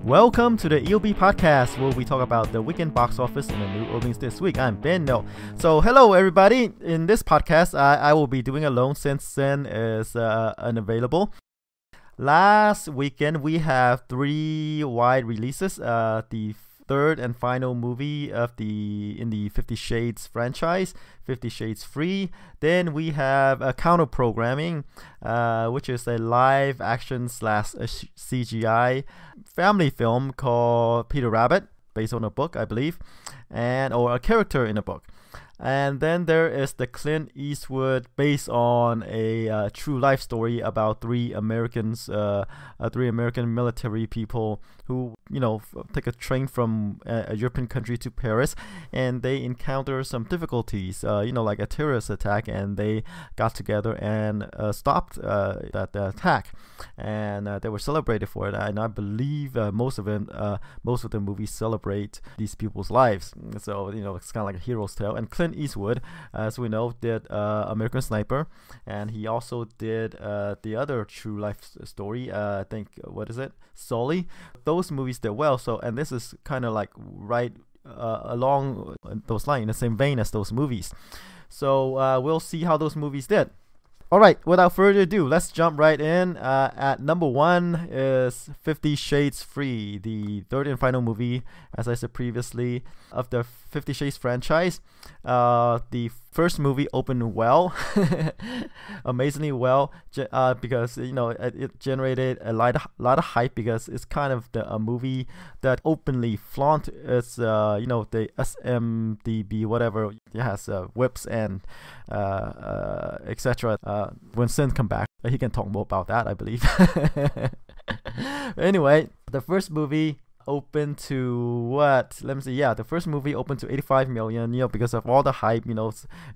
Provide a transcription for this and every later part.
Welcome to the EOB Podcast, where we talk about the weekend box office and the new openings this week. I'm Ben. So hello everybody. In this podcast, I will be doing alone since Sen is unavailable. Last weekend, we have 3 wide releases. The third and final movie in the 50 Shades franchise, 50 Shades Free. Then we have a counter programming, which is a live action / CGI family film called Peter Rabbit, based on a book, I believe, or a character in a book. And then there is the Clint Eastwood, based on a true life story about 3 American military people who, take a train from a European country to Paris, and they encounter some difficulties, like a terrorist attack, and they got together and stopped that attack, and they were celebrated for it. And I believe most of the movies celebrate these people's lives. So it's kind of like a hero's tale. And Clint Eastwood, as we know, did American Sniper, and he also did the other true life story, I think, what is it, Sully. Those movies did well. So, and this is kind of like right along those lines, in the same vein as those movies. So we'll see how those movies did. Alright, without further ado, let's jump right in. At number 1 is 50 Shades Free, the third and final movie, as I said previously, of the 50 Shades franchise. The first movie opened well, amazingly well, because it generated a lot of hype, because it's kind of a movie that openly flaunt its the SMDB, whatever. It has whips and etc. When Sin come back, he can talk more about that, I believe. Anyway, the first movie opened to what? Let me see. Yeah, the first movie opened to 85 million, because of all the hype.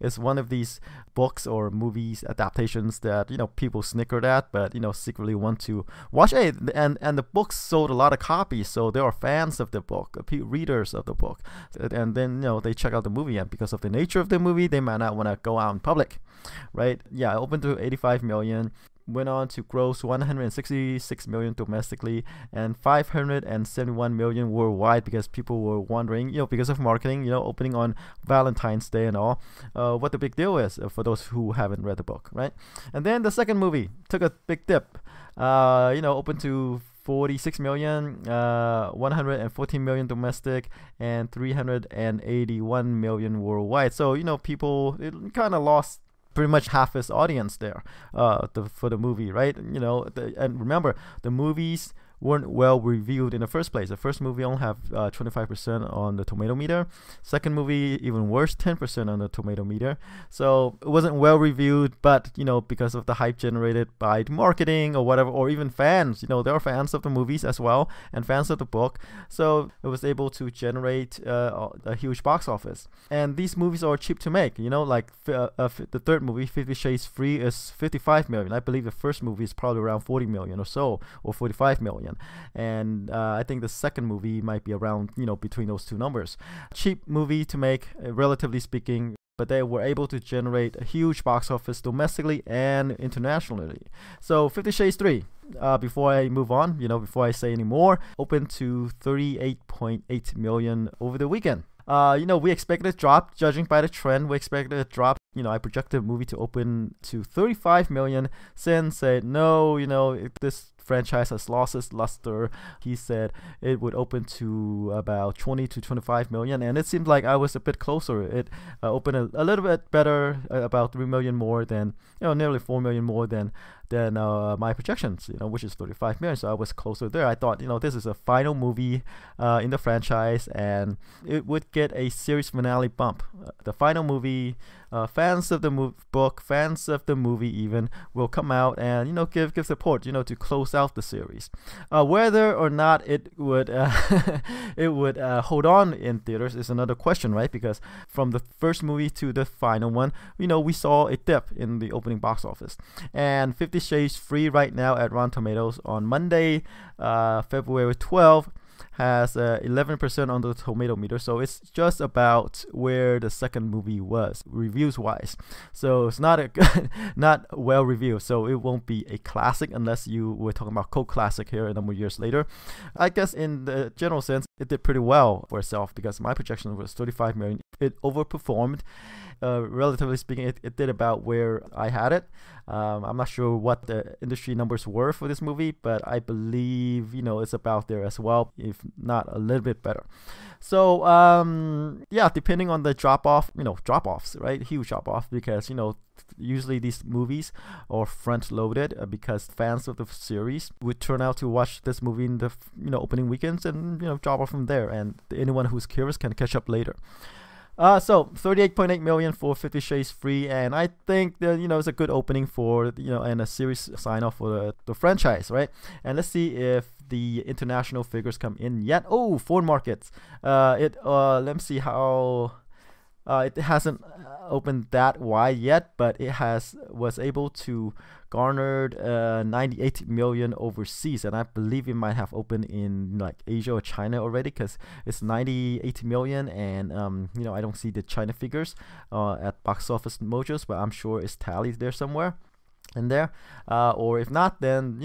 It's one of these books or movies adaptations that, people snickered at, but, secretly want to watch it. And the book sold a lot of copies, so there are fans of the book, readers of the book. And then, they check out the movie, and because of the nature of the movie, they might not want to go out in public, right? Yeah, it opened to 85 million. Went on to gross 166 million domestically and 571 million worldwide, because people were wondering, because of marketing, opening on Valentine's Day and all, what the big deal is for those who haven't read the book, right? And then the second movie took a big dip, opened to 46 million, 114 million domestic, and 381 million worldwide. So, people, it kind of lost pretty much half his audience there for the movie, right? And remember, the movies weren't well reviewed in the first place. The first movie only have 25% on the tomato meter. Second movie, even worse, 10% on the tomato meter. So it wasn't well reviewed, but because of the hype generated by the marketing or whatever, or even fans, there are fans of the movies as well and fans of the book. So it was able to generate a huge box office. And these movies are cheap to make. Like the third movie, 50 Shades Free, is 55 million. I believe the first movie is probably around 40 million or so, or 45 million. And I think the second movie might be around, between those two numbers. Cheap movie to make, relatively speaking, but they were able to generate a huge box office domestically and internationally. So 50 Shades 3, before I move on, before I say any more, opened to 38.8 million over the weekend. We expected a drop, judging by the trend. We expected a drop. I projected the movie to open to 35 million. Sin said, no, this franchise has lost its luster. He said it would open to about 20 to 25 million, and it seemed like I was a bit closer. It opened a little bit better, about 3 million more than, nearly 4 million more than my projections, which is 35 million. So I was closer there. I thought, this is a final movie in the franchise, and it would get a series finale bump. The final movie, fans of the book, fans of the movie even, will come out and give support, to close out the series. Whether or not it would hold on in theaters is another question, right? Because from the first movie to the final one, we saw a dip in the opening box office. And 50 Shades Free right now at Rotten Tomatoes on Monday, February 12th, has 11% on the tomato meter, so it's just about where the second movie was reviews wise. So it's not not well reviewed, so it won't be a classic unless you were talking about cult classic here a number of years later. I guess in the general sense, it did pretty well for itself because my projection was 35 million. It overperformed. Relatively speaking, it did about where I had it. I'm not sure what the industry numbers were for this movie, but I believe, it's about there as well, if not a little bit better. So, yeah, depending on the drop-offs, right? Huge drop-off because, usually these movies are front-loaded because fans of the series would turn out to watch this movie in the, opening weekends and, drop off from there. And anyone who's curious can catch up later. So 38.8 million for 50 Shades Free, and I think that it's a good opening for and a series sign off for the franchise, right? And let's see if the international figures come in yet. Oh, foreign markets. Let me see how. It hasn't opened that wide yet, but it was able to garnered 98 million overseas, and I believe it might have opened in like Asia or China already because it's 98 million, and I don't see the China figures at Box Office Mojos, but I'm sure it's tallied there somewhere in there, or if not, then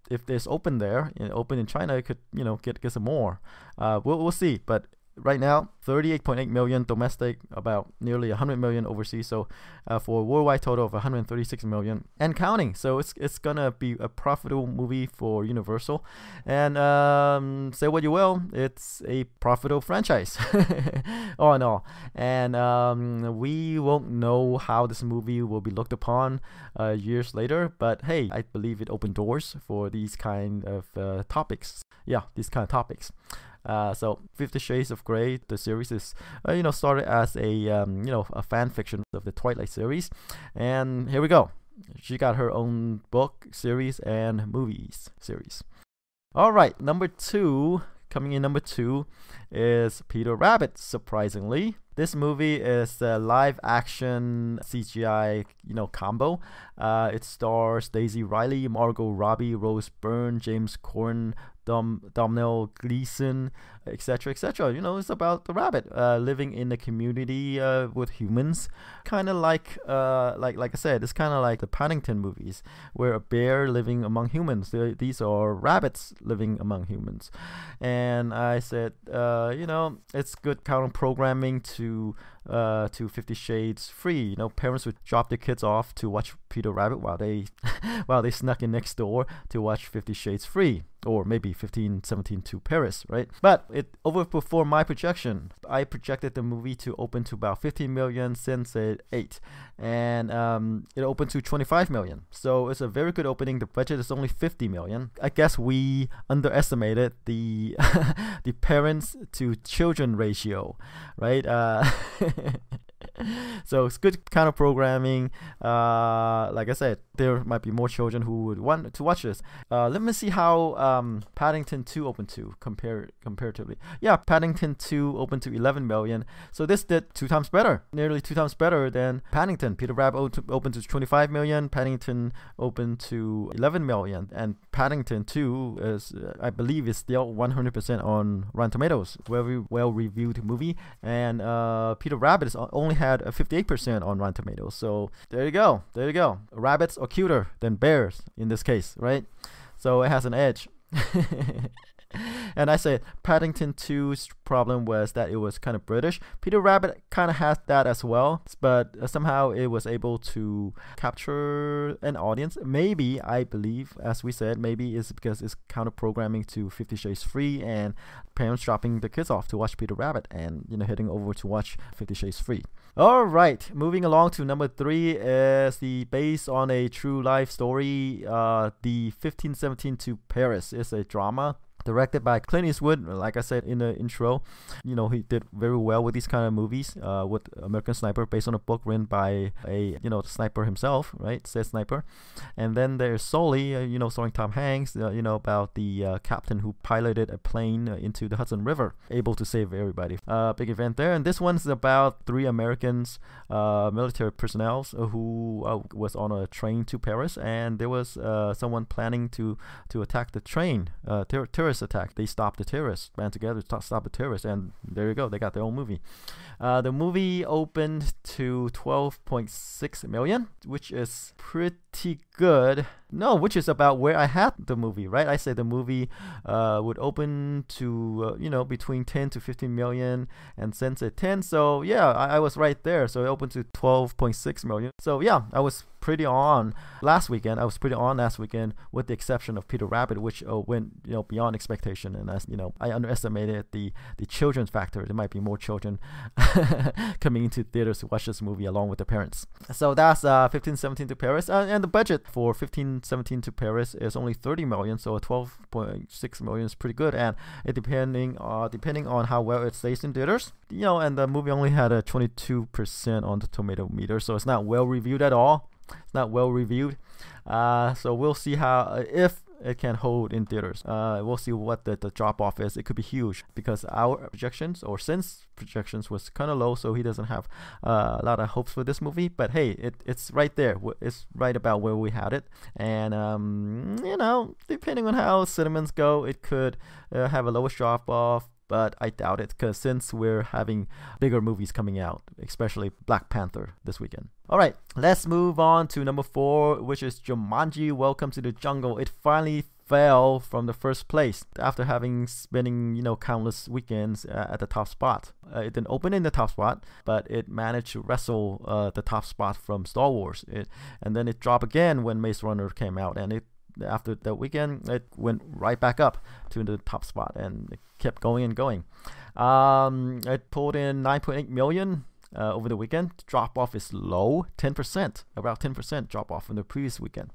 if there's open there, open in China, it could get some more. We'll see, but right now 38.8 million domestic, about nearly 100 million overseas, so for a worldwide total of 136 million and counting. So it's gonna be a profitable movie for Universal, and say what you will, it's a profitable franchise all in all. And we won't know how this movie will be looked upon years later, but hey, I believe it opened doors for these kind of topics. So 50 Shades of Grey, the series is started as a fan fiction of the Twilight series, and here we go. She got her own book series and movies series. All right, coming in number two is Peter Rabbit. Surprisingly, this movie is a live action CGI combo. It stars Daisy Ridley, Margot Robbie, Rose Byrne, James Corden, Domhnall Gleeson, etc., etc. It's about the rabbit living in a community with humans, kind of like I said, it's kind of like the Paddington movies, where a bear living among humans. These are rabbits living among humans, and I said, it's good counter programming to 50 Shades Free. Parents would drop their kids off to watch Peter Rabbit while they snuck in next door to watch 50 Shades Free, or maybe 1517 to Paris, right? But it overperformed my projection. I projected the movie to open to about 15 million, since it 8, and it opened to 25 million. So it's a very good opening. The budget is only 50 million. I guess we underestimated the the parents to children ratio, right? So it's good kind of programming. Like I said, there might be more children who would want to watch this. Let me see how Paddington 2 opened to comparatively. Yeah, Paddington 2 opened to 11 million. So this did 2 times better, nearly 2 times better than Paddington. Peter Rabbit opened to 25 million. Paddington opened to 11 million. And Paddington 2 is, I believe, is still 100% on Rotten Tomatoes. Very well reviewed movie. And Peter Rabbit is only had a 58% on Rotten Tomatoes. So there you go. Rabbits are cuter than bears in this case, right? So it has an edge. And I said Paddington 2's problem was that it was kind of British. Peter Rabbit kind of has that as well, but somehow it was able to capture an audience. Maybe, I believe, as we said, maybe it's because it's counter programming to 50 Shades Free, and parents dropping the kids off to watch Peter Rabbit and heading over to watch 50 Shades Free. All right, moving along to number 3 is the based on a true life story. The 1517 to Paris is a drama directed by Clint Eastwood. Like I said in the intro, he did very well with these kind of movies, with American Sniper, based on a book written by a the sniper himself, right? Said Sniper. And then there's Sully, starring Tom Hanks, about the captain who piloted a plane into the Hudson River, able to save everybody. Big event there. And this one's about 3 Americans, military personnel who was on a train to Paris, and there was someone planning to attack the train, terrorist terrorist attack. They stopped the terrorists, band together to stop the terrorists, and there you go. They got their own movie. The movie opened to 12.6 million, which is pretty good. No, which is about where I had the movie, right? I said the movie would open to, between 10 to 15 million, and since it 10, so yeah, I was right there. So it opened to 12.6 million. So yeah, I was pretty on last weekend. With the exception of Peter Rabbit, which went beyond expectation, and as I underestimated the children's factor. There might be more children coming into theaters to watch this movie along with their parents. So that's 1517 to Paris, and the budget for 1517 to Paris is only 30 million. So 12.6 million is pretty good, and it depending on how well it stays in theaters. And the movie only had a 22% on the tomato meter, so it's not well reviewed at all. It's not well reviewed. So we'll see how if it can hold in theaters. We'll see what the drop off is. It could be huge because our projections, or Sin's projections, was kind of low, so he doesn't have a lot of hopes for this movie. But hey, it's right there. It's right about where we had it, and depending on how cinemas go, it could have a lower drop off. But I doubt it, because since we're having bigger movies coming out, especially Black Panther this weekend. All right, let's move on to number 4, which is Jumanji: Welcome to the Jungle. It finally fell from the first place after spending countless weekends at the top spot. It didn't open in the top spot, but it managed to wrestle the top spot from Star Wars. And then it dropped again when Maze Runner came out, and after the weekend, it went right back up to the top spot, and it kept going and going. It pulled in 9.8 million over the weekend. Drop off is low, 10%, about 10% drop off from the previous weekend.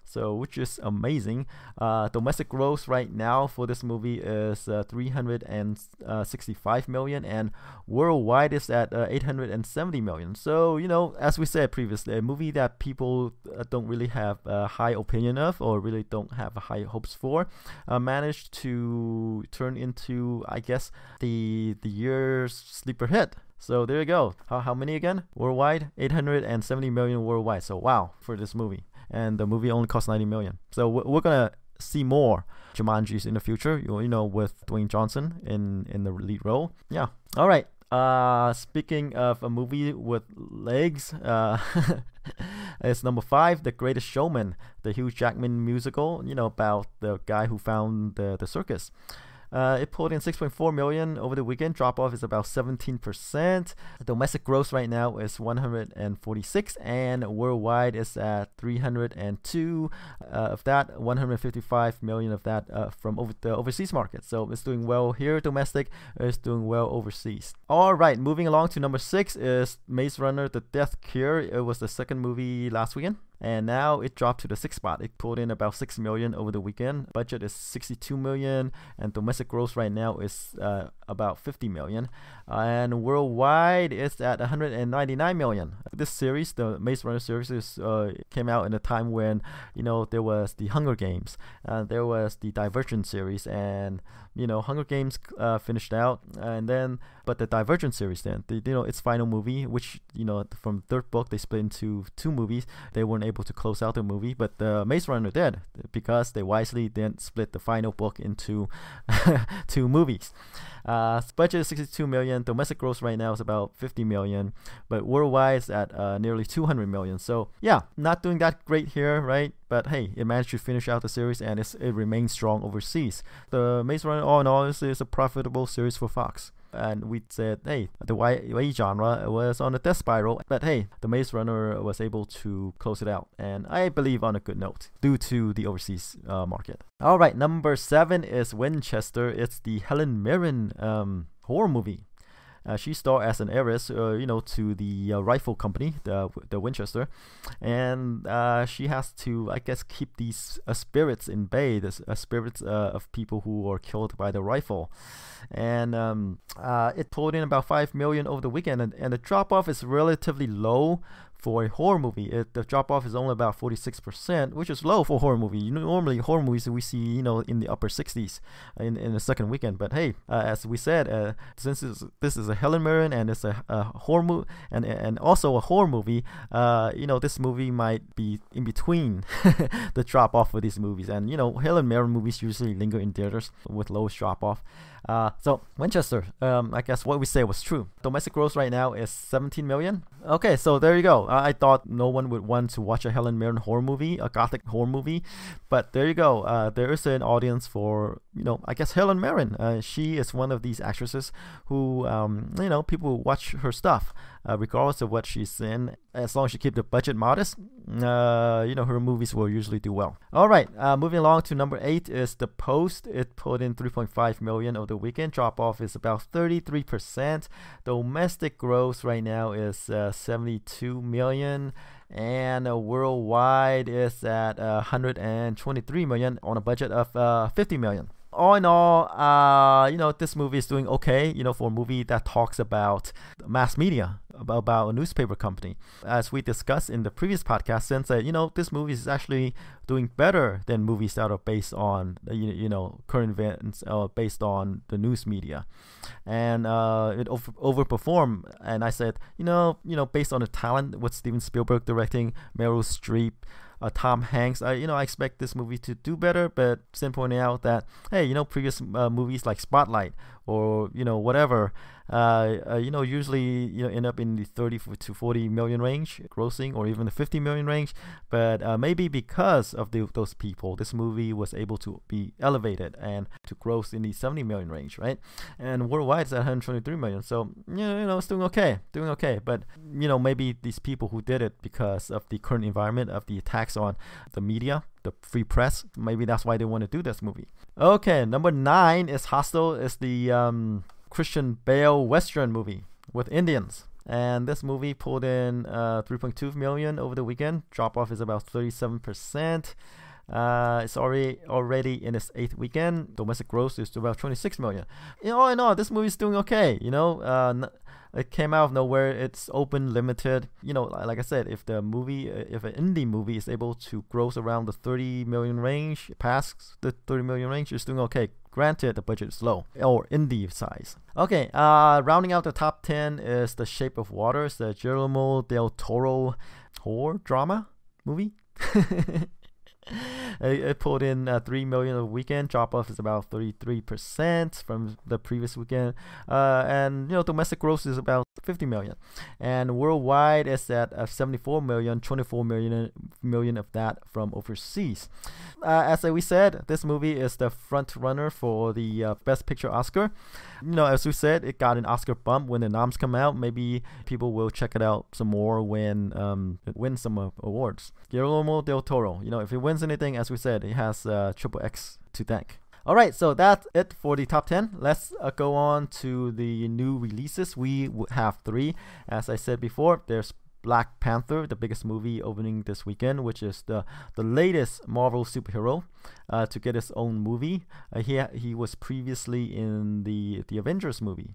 So, which is amazing. Domestic gross right now for this movie is 365 million, and worldwide is at 870 million. So, as we said previously, a movie that people don't really have a high opinion of, or really don't have high hopes for, managed to turn into, I guess, the year's sleeper hit. So there you go. How many again? Worldwide? 870 million worldwide. So wow, for this movie. And the movie only cost 90 million. So we're gonna see more Jumanjis in the future, with Dwayne Johnson in the lead role. Yeah. All right. Speaking of a movie with legs, it's number 5, The Greatest Showman, the Hugh Jackman musical, about the guy who found the circus. It pulled in 6.4 million over the weekend. Drop off is about 17%. Domestic gross right now is 146, and worldwide is at 302. Of that, 155 million of that from the overseas market. So it's doing well here domestic. It's doing well overseas. All right, moving along to number 6 is Maze Runner: The Death Cure. It was the second movie last weekend, and now it dropped to the 6th spot. It pulled in about 6 million over the weekend. Budget is 62 million, and domestic gross right now is about 50 million, and worldwide it's at 199 million. This series, the Maze Runner series, came out in a time when there was the Hunger Games, there was the Divergent series, and Hunger Games finished out, and then but the Divergent series, then its final movie, which from third book they split into 2 movies. They weren't able to close out the movie, but the Maze Runner did, because they wisely didn't split the final book into 2 movies. Budget is 62 million. Domestic gross right now is about 50 million, but worldwide is at nearly 200 million. So yeah, not doing that great here, right? But hey, it managed to finish out the series, and it remains strong overseas. The Maze Runner, all in all, is a profitable series for Fox. And we said, hey, the YA genre was on a death spiral, but hey, the Maze Runner was able to close it out, and I believe on a good note, due to the overseas market. All right, number 7 is Winchester. It's the Helen Mirren horror movie. She starred as an heiress, to the rifle company, the Winchester, and she has to, I guess, keep these spirits in bay, the spirits of people who were killed by the rifle, and it pulled in about 5 million over the weekend, and the drop off is relatively low for a horror movie. The drop off is only about 46%, which is low for a horror movie. Normally horror movies we see in the upper 60s in the second weekend. But hey, as we said, since this is a Helen Mirren and it's a horror movie and also a horror movie, this movie might be in between the drop off for these movies. And Helen Mirren movies usually linger in theaters with lowest drop off. So Winchester, I guess what we say was true. Domestic gross right now is 17 million. Okay, so there you go. I thought no one would want to watch a Helen Mirren horror movie, a gothic horror movie, but there you go. There is an audience for, I guess Helen Mirren. She is one of these actresses who, people watch her stuff, regardless of what she's in. As long as she keeps the budget modest, her movies will usually do well. All right, moving along to number 8 is The Post. It put in 3.5 million over the weekend. Drop off is about 33%. Domestic gross right now is 72 million. And worldwide is at 123 million on a budget of 50 million. All in all, this movie is doing okay, for a movie that talks about mass media, about a newspaper company. As we discussed in the previous podcast, since this movie is actually doing better than movies that are based on, current events, based on the news media. And it overperformed. And I said, based on the talent, with Steven Spielberg directing, Meryl Streep, Tom Hanks, I expect this movie to do better, but Sin pointed out that, hey, previous movies like Spotlight or whatever, usually end up in the 30 to 40 million range grossing, or even the 50 million range. But maybe because of those people, this movie was able to be elevated and to gross in the 70 million range, right? And worldwide it's at 123 million. So it's doing okay. But maybe these people who did it because of the current environment of the attacks on the media, the free press, maybe that's why they want to do this movie. Okay, number 9 is Hostel. Is the Christian Bale Western movie with Indians. And this movie pulled in 3.2 million over the weekend. Drop off is about 37%. It's already in its 8th weekend. Domestic gross is about 26 million. All in all, this movie is doing okay. It came out of nowhere. It's open, limited. Like I said, if an indie movie is able to gross around the 30 million range, past the 30 million range, it's doing okay. Granted, the budget is low, or indie size. Okay, rounding out the top 10 is The Shape of Water. It's the Guillermo del Toro horror drama movie. It pulled in 3 million a weekend. Drop off is about 33% from the previous weekend. And domestic gross is about 50 million. And worldwide is at 74 million, 24 million of that from overseas. As we said, this movie is the front runner for the Best Picture Oscar. As we said, it got an Oscar bump when the noms come out. Maybe people will check it out some more when it wins some awards. Guillermo del Toro, if it wins anything, as we said, it has triple X to thank. Alright, so that's it for the top 10. Let's go on to the new releases. We have 3. As I said before, there's Black Panther, the biggest movie opening this weekend, which is the latest Marvel superhero to get his own movie. He was previously in the Avengers movie,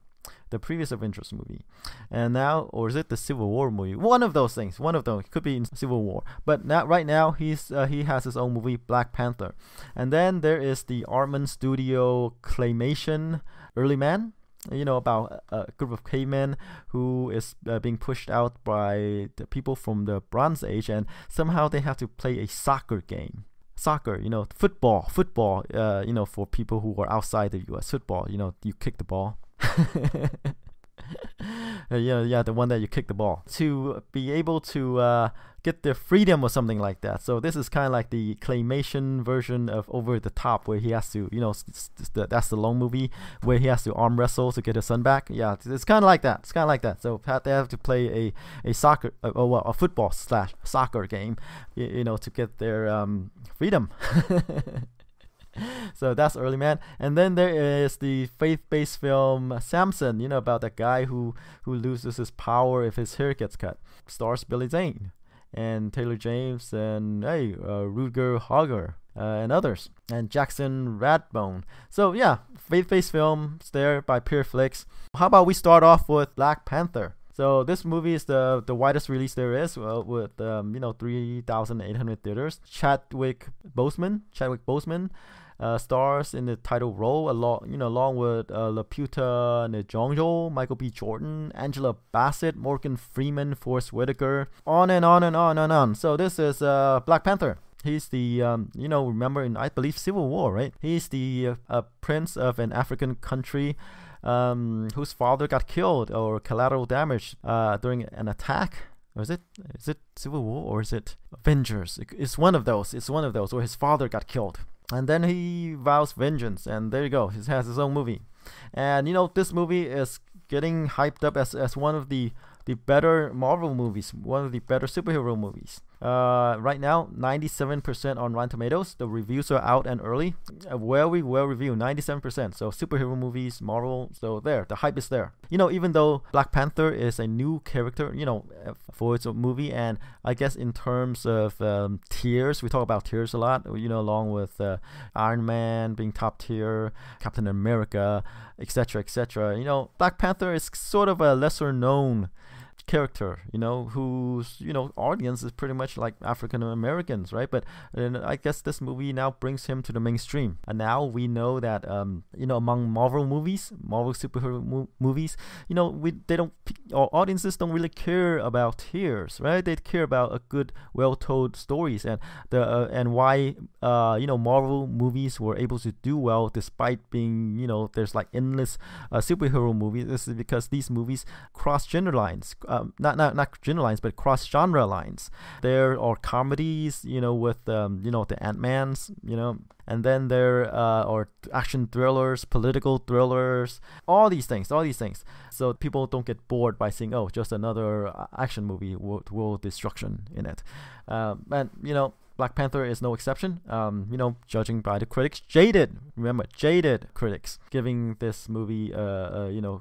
the previous Avengers movie, and now, or is it the Civil War movie? One of those things. One of them. It could be in Civil War, but right now he has his own movie, Black Panther. And then there is the Artman Studio claymation Early Man. About a group of cavemen who is being pushed out by the people from the Bronze Age, and somehow they have to play a soccer game. Soccer, football, for people who are outside the US. Football, you kick the ball. The one that you kick the ball. To be able to get their freedom or something like that. So this is kind of like the claymation version of Over the Top, where he has to, that's the long movie where he has to arm wrestle to get his son back. Yeah, it's kind of like that. So they have to play a soccer, a football / soccer game, to get their freedom. So that's Early Man. And then there is the faith-based film Samson, about that guy who loses his power if his hair gets cut. Stars Billy Zane and Taylor James and Rutger Hauer and others, and Jackson Rathbone. So yeah, faith-based films there by Pure Flix. How about we start off with Black Panther? So this movie is the widest release there is, with 3,800 theaters. Chadwick Boseman stars in the title role along with Laputa Nyong'o, Michael B. Jordan, Angela Bassett, Morgan Freeman, Forest Whitaker, on and on and on and on. So this is Black Panther. He's the, remember in, I believe, Civil War, right? He's the prince of an African country whose father got killed or collateral damage during an attack. Or is it Civil War or is it Avengers? It's one of those. It's one of those where his father got killed. And then he vows vengeance, and there you go. He has his own movie. And, this movie is getting hyped up as one of the better Marvel movies, one of the better superhero movies. Right now, 97% on Rotten Tomatoes. The reviews are out and early. Well reviewed, 97%. So superhero movies, Marvel, so there, the hype is there. Even though Black Panther is a new character, for its movie, and I guess in terms of tiers, we talk about tiers a lot, along with Iron Man being top tier, Captain America, etc., etc. Black Panther is sort of a lesser known character, whose audience is pretty much like African Americans, right? But I guess this movie now brings him to the mainstream, and now we know that among Marvel movies, Marvel superhero movies, our audiences don't really care about tiers, right? They care about a good, well-told stories, and why Marvel movies were able to do well despite being there's like endless superhero movies. This is because these movies cross gender lines. Not gender lines, but cross genre lines. There are comedies, with the Ant-Mans, and then there are action thrillers, political thrillers, all these things. So people don't get bored by seeing, just another action movie with world destruction in it. And Black Panther is no exception. Judging by the critics, jaded critics giving this movie,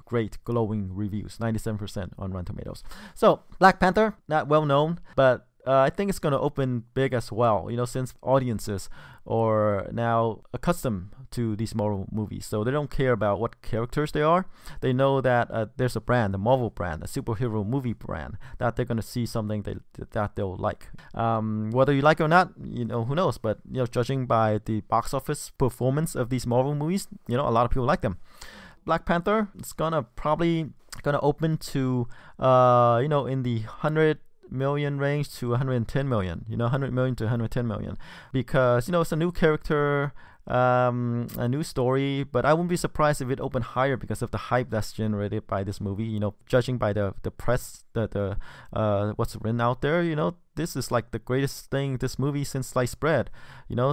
great glowing reviews, 97% on Rotten Tomatoes. So Black Panther, not well known, but I think it's going to open big as well, since audiences are now accustomed to these Marvel movies. So they don't care about what characters they are. They know that there's a brand, a Marvel brand, a superhero movie brand, that they're going to see something that they'll like. Whether you like it or not, who knows? But, judging by the box office performance of these Marvel movies, a lot of people like them. Black Panther, it's probably gonna open to, in the 100 million range to 110 million, 100 million to 110 million, because it's a new character, a new story, but I wouldn't be surprised if it opened higher because of the hype that's generated by this movie. Judging by the press, the what's written out there, this is like the greatest thing, this movie since sliced bread,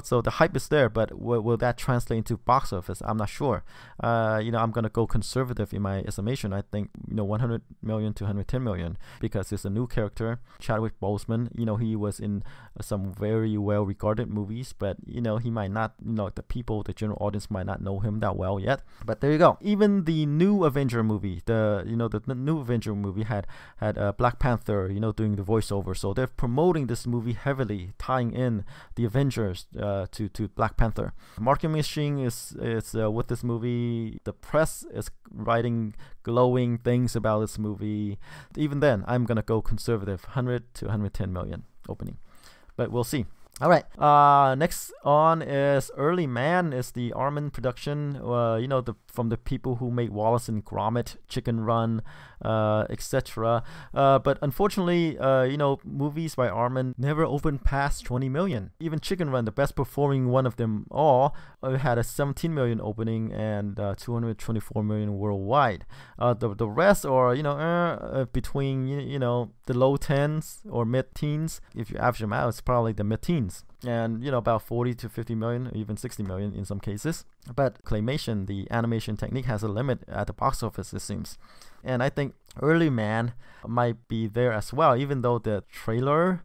so the hype is there, but will that translate into box office? I'm not sure. I'm gonna go conservative in my estimation. I think 100 million to 110 million, because it's a new character. Chadwick Boseman, he was in some very well regarded movies, but he might not, the general audience might not know him that well yet. But there you go. Even the new Avenger movie, the new Avenger movie had Black Panther, doing the voiceover, so they're promoting this movie heavily, tying in the Avengers to Black Panther. Marketing machine is with this movie. The press is writing glowing things about this movie. Even then, I'm gonna go conservative, 100 to 110 million opening, but we'll see. All right. Next on is Early Man. Is the Armin production. From the people who made Wallace and Gromit, Chicken Run, etc. But unfortunately, movies by Armin never opened past 20 million. Even Chicken Run, the best performing one of them all, had a 17 million opening and 224 million worldwide. The rest are between the low tens or mid teens. If you average them out, it's probably the mid teens. And about 40 to 50 million, even 60 million in some cases. But claymation, the animation technique, has a limit at the box office, it seems. And I think Early Man might be there as well, even though the trailer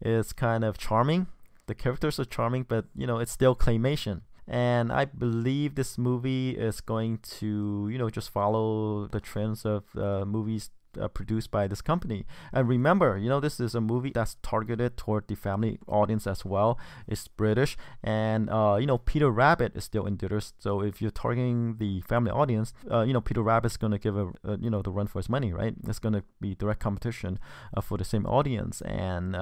is kind of charming. The characters are charming, but it's still claymation. And I believe this movie is going to just follow the trends of movies produced by this company. And remember, this is a movie that's targeted toward the family audience as well. It's British, and Peter Rabbit is still in theaters. So if you're targeting the family audience, Peter Rabbit's gonna give the run for his money, right? It's gonna be direct competition for the same audience. And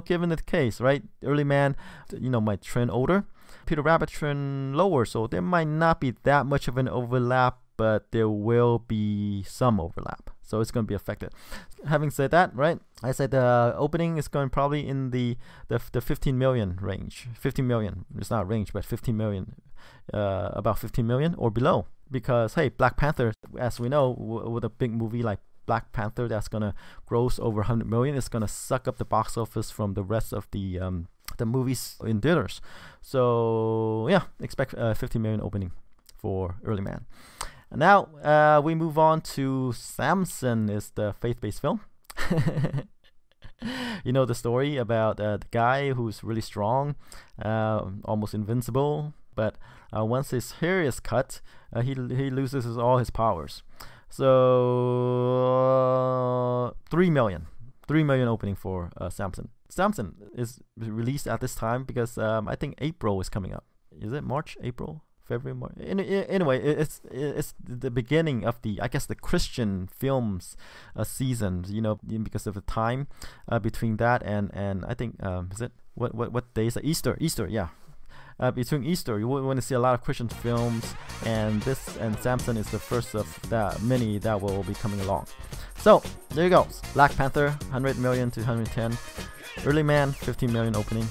given the case, right, Early Man, might trend older. Peter Rabbit trend lower, so there might not be that much of an overlap, but there will be some overlap, so it's going to be affected. Having said that, right, I said the opening is going probably in the 15 million range. 15 million, it's not range, but 15 million, about 15 million or below, because hey, Black Panther, as we know, with a big movie like Black Panther that's going to gross over 100 million, it's going to suck up the box office from the rest of the movies in theaters. So yeah, expect 50 million opening for Early Man. And now we move on to Samson. Is the faith-based film. The story about the guy who's really strong, almost invincible, but once his hair is cut, he loses all his powers. So 3 million opening for Samson. Samson is released at this time because I think April is coming up. Is it March, April, February, March? Anyway, it's the beginning of the Christian films season. Because of the time between that and I think is it what day is it? Easter, yeah. Between Easter, you want to see a lot of Christian films, and Samson is the first of that many that will be coming along. So there you go. Black Panther 100 million to 110. Early Man 15 million opening.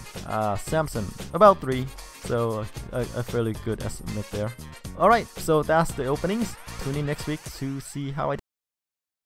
Samson about 3, so a fairly good estimate there. Alright, so that's the openings. Tune in next week to see how I